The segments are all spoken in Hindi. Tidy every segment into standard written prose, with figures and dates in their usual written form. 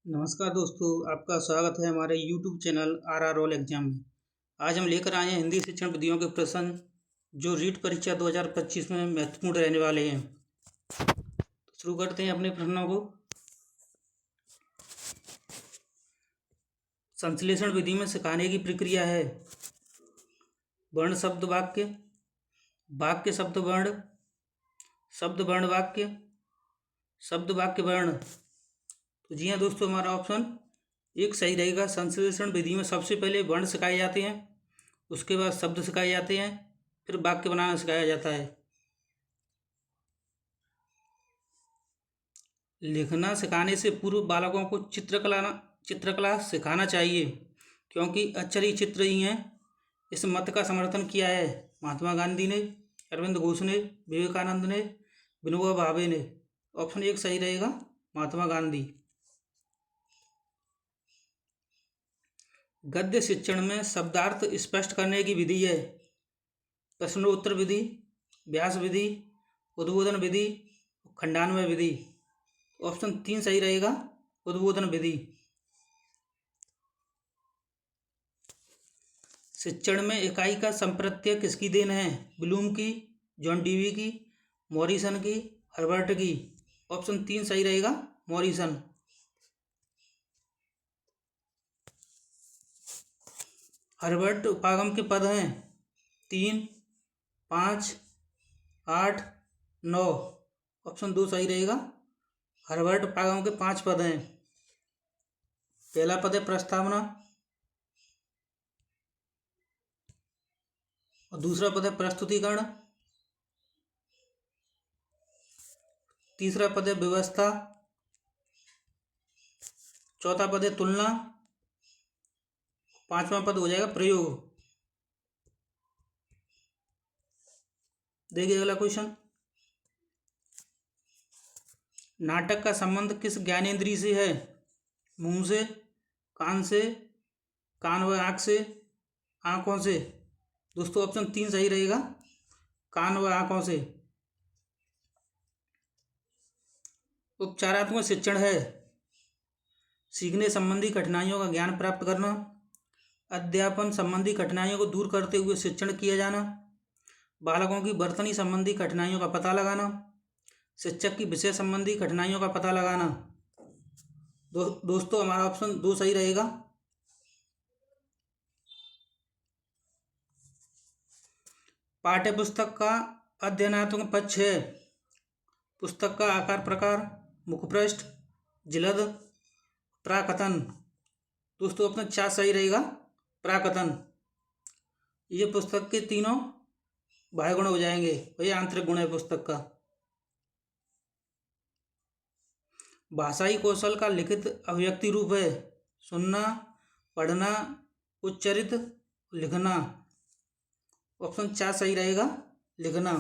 नमस्कार दोस्तों, आपका स्वागत है हमारे YouTube चैनल आर रोल एग्जाम में। आज हम लेकर आए हैं हिंदी शिक्षण विधियों के प्रश्न जो रीट परीक्षा 2025 में महत्वपूर्ण रहने वाले हैं। तो शुरू करते हैं अपने प्रश्नों को। संश्लेषण विधि में सिखाने की प्रक्रिया है वर्ण शब्द वाक्य, वाक्य शब्द वर्ण, शब्द वर्ण वाक्य, शब्द वाक्य वर्ण। तो जी हाँ दोस्तों, हमारा ऑप्शन एक सही रहेगा। संश्लेषण विधि में सबसे पहले वर्ण सिखाए जाते हैं, उसके बाद शब्द सिखाए जाते हैं, फिर वाक्य बनाना सिखाया जाता है। लिखना सिखाने से पूर्व बालकों को चित्रकला सिखाना चाहिए, क्योंकि अक्षर ही चित्र ही हैं। इस मत का समर्थन किया है महात्मा गांधी ने, अरविंद घोष ने, विवेकानंद ने, विनोबा भावे ने। ऑप्शन एक सही रहेगा, महात्मा गांधी। गद्य शिक्षण में शब्दार्थ स्पष्ट करने की विधि है प्रश्नोत्तर विधि, व्यास विधि, उद्बोधन विधि, खंडान्वय विधि। ऑप्शन तीन सही रहेगा, उद्बोधन विधि। शिक्षण में इकाई का संप्रत्यय किसकी देन है? ब्लूम की, जॉन डीवी की, मॉरिसन की, हर्बर्ट की। ऑप्शन तीन सही रहेगा, मॉरिसन। हर्बर्ट उपागम के पद हैं 3, 5, 8, 9। ऑप्शन दो सही रहेगा, हर्बर्ट उपागम के 5 पद हैं। पहला पद है प्रस्तावना और दूसरा पद है प्रस्तुतिकरण, तीसरा पद है व्यवस्था, चौथा पद है तुलना, पांचवा पद हो जाएगा प्रयोग। देखिए अगला क्वेश्चन। नाटक का संबंध किस ज्ञानेंद्रिय से है? मुंह से, कान से, कान व आँख से, आँखों से। दोस्तों ऑप्शन तीन सही रहेगा, कान व आँखों से। उपचारात्मक शिक्षण है सीखने संबंधी कठिनाइयों का ज्ञान प्राप्त करना, अध्यापन संबंधी कठिनाइयों को दूर करते हुए शिक्षण किया जाना, बालकों की वर्तनी संबंधी कठिनाइयों का पता लगाना, शिक्षक की विषय संबंधी कठिनाइयों का पता लगाना। दोस्तों हमारा ऑप्शन दो सही रहेगा। पाठ्य पुस्तक का अध्ययनात्मक पक्ष है पुस्तक का आकार प्रकार, मुखपृष्ठ, जिलद, प्राकथन। दोस्तों ऑप्शन चार सही रहेगा, प्राकथन। ये पुस्तक के तीनों बाह्य गुण हो जाएंगे, ये आंतरिक गुण है पुस्तक का। भाषाई कौशल का लिखित अभिव्यक्ति रूप है सुनना, पढ़ना, उच्चरित, लिखना। ऑप्शन चार सही रहेगा, लिखना।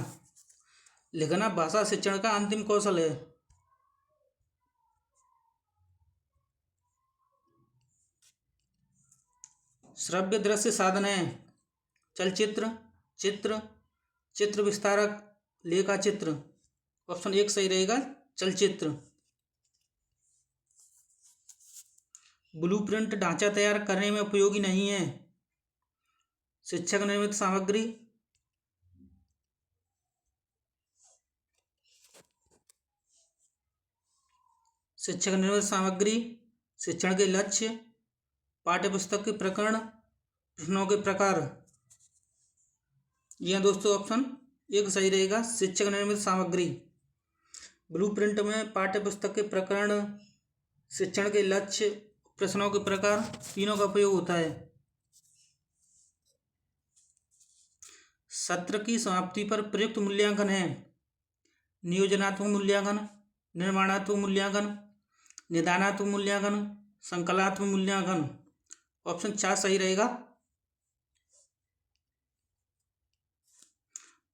लिखना भाषा शिक्षण का अंतिम कौशल है। श्रव्य दृश्य साधन है चलचित्र, चित्र, चित्र विस्तारक, लेखा चित्र। ऑप्शन एक सही रहेगा, चलचित्र। ब्लूप्रिंट ढांचा तैयार करने में उपयोगी नहीं है शिक्षक निर्मित सामग्री, शिक्षक निर्मित सामग्री, शिक्षण के लक्ष्य, पाठ्यपुस्तक के प्रकरण, प्रश्नों के प्रकार। यह दोस्तों ऑप्शन एक सही रहेगा, शिक्षक निर्मित सामग्री। ब्लूप्रिंट में पाठ्यपुस्तक के प्रकरण, शिक्षण के लक्ष्य, प्रश्नों के प्रकार, तीनों का उपयोग होता है। सत्र की समाप्ति पर प्रयुक्त मूल्यांकन है नियोजनात्मक मूल्यांकन, निर्माणात्मक मूल्यांकन, निदानात्मक मूल्यांकन, संकलात्मक मूल्यांकन। ऑप्शन चार सही रहेगा।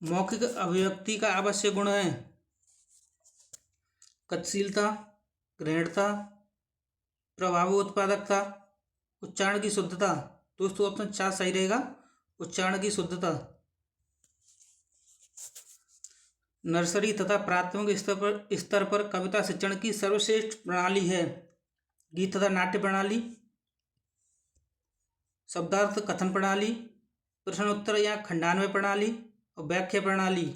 मौखिक अभिव्यक्ति का आवश्यक गुण है गतिशीलता, ग्रहणता, प्रभावोत्पादकता, उच्चारण की शुद्धता। दोस्तों ऑप्शन चार सही रहेगा, उच्चारण की शुद्धता। नर्सरी तथा प्राथमिक स्तर पर कविता शिक्षण की सर्वश्रेष्ठ प्रणाली है गीत तथा नाट्य प्रणाली, शब्दार्थ कथन प्रणाली, प्रश्न उत्तर या खंडान्वय प्रणाली और व्याख्या प्रणाली।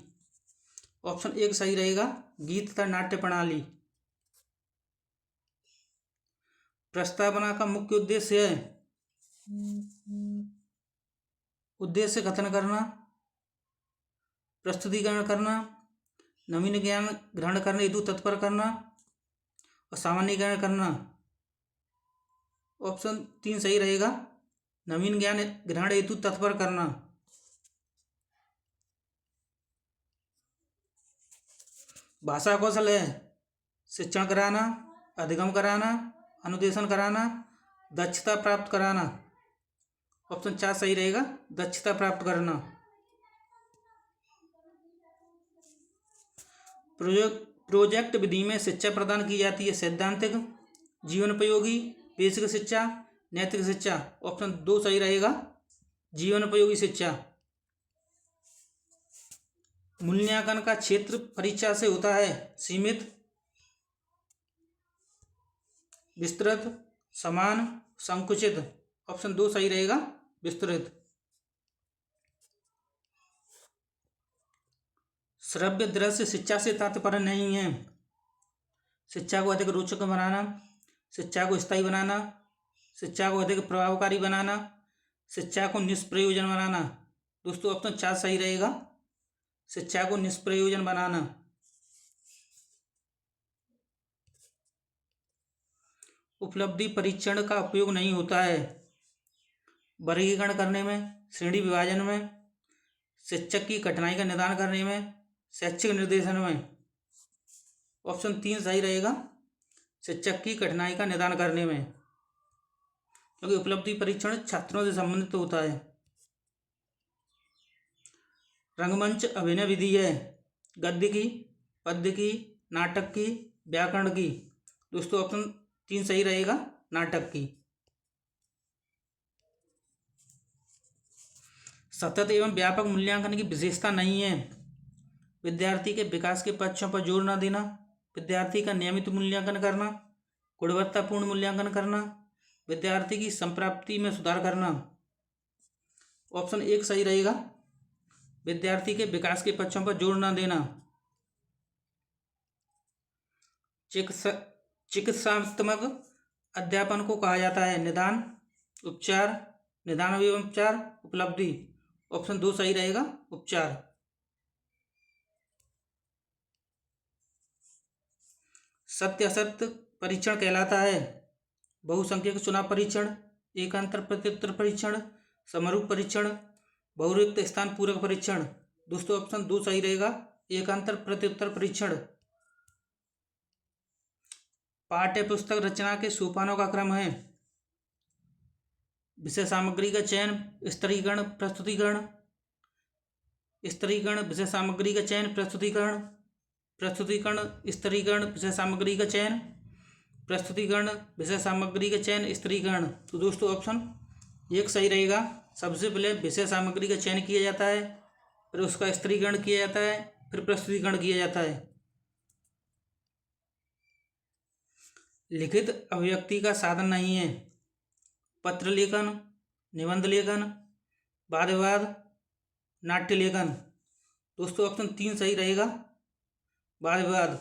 ऑप्शन एक सही रहेगा, गीत तथा नाट्य प्रणाली। प्रस्तावना का मुख्य उद्देश्य है उद्देश्य कथन करना, प्रस्तुतिकरण करना, नवीन ज्ञान ग्रहण करने हेतु तत्पर करना और सामान्यीकरण करना। ऑप्शन तीन सही रहेगा, नवीन ज्ञान ग्रहण हेतु तत्पर करना। भाषा कौशल है शिक्षण कराना, अधिगम कराना, अनुदेशन कराना, दक्षता प्राप्त कराना। ऑप्शन चार सही रहेगा, दक्षता प्राप्त करना। प्रोजेक्ट विधि में शिक्षा प्रदान की जाती है सैद्धांतिक, जीवनोपयोगी, बेसिक शिक्षा, नैतिक शिक्षा। ऑप्शन दो सही रहेगा, जीवनोपयोगी शिक्षा। मूल्यांकन का क्षेत्र परीक्षा से होता है सीमित, विस्तृत, समान, संकुचित। ऑप्शन दो सही रहेगा, विस्तृत। श्रव्य दृश्य शिक्षा से तात्पर्य नहीं है। शिक्षा को अधिक रोचक बनाना, शिक्षा को स्थायी बनाना, शिक्षा को अधिक प्रभावकारी बनाना, शिक्षा को निष्प्रयोजन बनाना। दोस्तों ऑप्शन चार सही रहेगा, शिक्षा को निष्प्रयोजन बनाना। उपलब्धि परीक्षण का उपयोग नहीं होता है वर्गीकरण करने में, श्रेणी विभाजन में, शिक्षक की कठिनाई का निदान करने में, शैक्षिक निर्देशन में। ऑप्शन तीन सही रहेगा, शिक्षक की कठिनाई का निदान करने में, क्योंकि उपलब्धि परीक्षण छात्रों से संबंधित होता है। रंगमंच अभिनय विधि है गद्य की, पद्य की, नाटक की, व्याकरण की। दोस्तों ऑप्शन तीन सही रहेगा, नाटक की। सतत एवं व्यापक मूल्यांकन की विशेषता नहीं है विद्यार्थी के विकास के पक्षों पर जोर न देना, विद्यार्थी का नियमित मूल्यांकन करना, गुणवत्तापूर्ण मूल्यांकन करना, विद्यार्थी की संप्राप्ति में सुधार करना। ऑप्शन एक सही रहेगा, विद्यार्थी के विकास के पक्षों पर जोर न देना। चिकित्सात्मक अध्यापन को कहा जाता है निदान, उपचार, निदान एवं उपचार, उपलब्धि। ऑप्शन दो सही रहेगा, उपचार। सत्य असत्य परीक्षण कहलाता है बहुसंख्यक चुनाव परीक्षण, एकांतर प्रत्युत्तर परीक्षण, समरूप परीक्षण, बहुरिक्त स्थान पूरक परीक्षण। दोस्तों ऑप्शन दो सही रहेगा, एकांतर प्रत्युत्तर परीक्षण। पाठ्य पुस्तक रचना के सोपानों का क्रम है विषय सामग्री का चयन, स्तरीकरण, प्रस्तुतिकरण, स्तरीकरण, विषय सामग्री का चयन, प्रस्तुतिकरण, प्रस्तुतिकरण, स्तरीकरण, विषय सामग्री का चयन, प्रस्तुतिकरण, विषय सामग्री का चयन, स्तरीकरण। तो दोस्तों ऑप्शन एक सही रहेगा, सबसे पहले विषय सामग्री का चयन किया जाता है, फिर उसका स्तरीकरण किया जाता है, फिर प्रस्तुतिकरण किया जाता है। लिखित अभिव्यक्ति का साधन नहीं है पत्र लेखन, निबंध लेखन, वाद विवाद, नाट्य लेखन। दोस्तों ऑप्शन तीन सही रहेगा, वाद विवाद।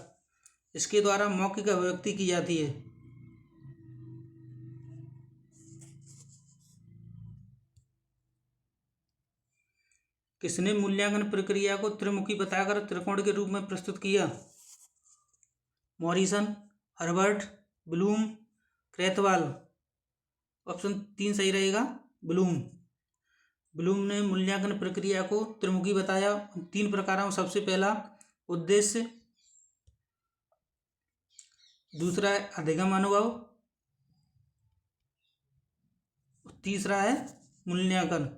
इसके द्वारा मौखिक अभिव्यक्ति की जाती है। किसने मूल्यांकन प्रक्रिया को त्रिमुखी बताकर त्रिकोण के रूप में प्रस्तुत किया? Morrison, Herbert, Bloom, Krathwohl. Option तीन सही रहेगा, ब्लूम। ब्लूम ने मूल्यांकन प्रक्रिया को त्रिमुखी बताया तीन प्रकारों में। सबसे पहला उद्देश्य, दूसरा है अधिगम अनुभव, तीसरा है मूल्यांकन।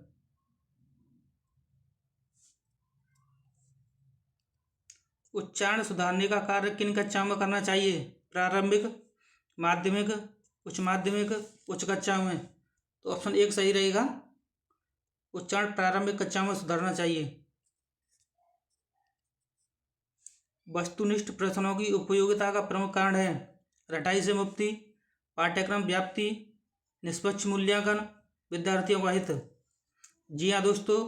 उच्चारण सुधारने का कार्य किन कक्षाओं में करना चाहिए? प्रारंभिक, माध्यमिक, उच्च माध्यमिक, उच्च कक्षाओं में। तो ऑप्शन एक सही रहेगा, उच्चारण प्रारंभिक कक्षाओं में सुधारना चाहिए। वस्तुनिष्ठ प्रश्नों की उपयोगिता का प्रमुख कारण है रटाई से मुक्ति, पाठ्यक्रम व्याप्ति, निष्पक्ष मूल्यांकन, विद्यार्थियों का हित। जी हाँ दोस्तों,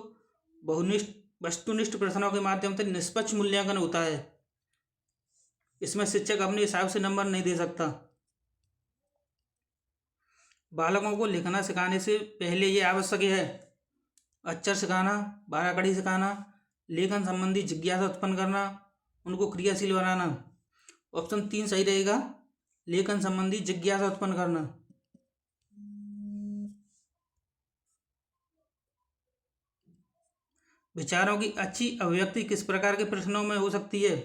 बहुनिष्ठ वस्तुनिष्ठ प्रश्नों के माध्यम से निष्पक्ष मूल्यांकन होता है। इसमें शिक्षक अपने हिसाब से नंबर नहीं दे सकता। बालकों को लिखना सिखाने से पहले ये आवश्यक है: अक्षर सिखाना, बाराखड़ी सिखाना, लेखन संबंधी जिज्ञासा उत्पन्न करना, उनको क्रियाशील बनाना। ऑप्शन 3 सही रहेगा, लेखन संबंधी जिज्ञासा उत्पन्न करना। विचारों की अच्छी अभिव्यक्ति किस प्रकार के प्रश्नों में हो सकती है?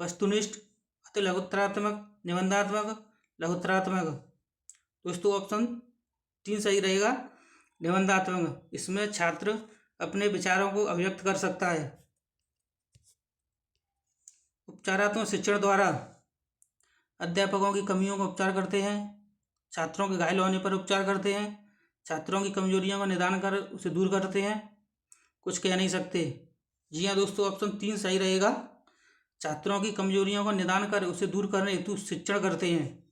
वस्तुनिष्ठ, अति लघुत्तरात्मक, निबंधात्मक, लघुत्तरात्मक। दोस्तों ऑप्शन 3 सही रहेगा, निबंधात्मक। इसमें छात्र अपने विचारों को अभिव्यक्त कर सकता है। उपचारात्मक शिक्षण द्वारा अध्यापकों की कमियों का उपचार करते हैं, छात्रों के घायल होने पर उपचार करते हैं, छात्रों की कमजोरियों का निदान कर उसे दूर करते हैं, कुछ कह नहीं सकते। जी हाँ दोस्तों, ऑप्शन 3 सही रहेगा, छात्रों की कमजोरियों का निदान कर उसे दूर करने हेतु शिक्षण करते हैं।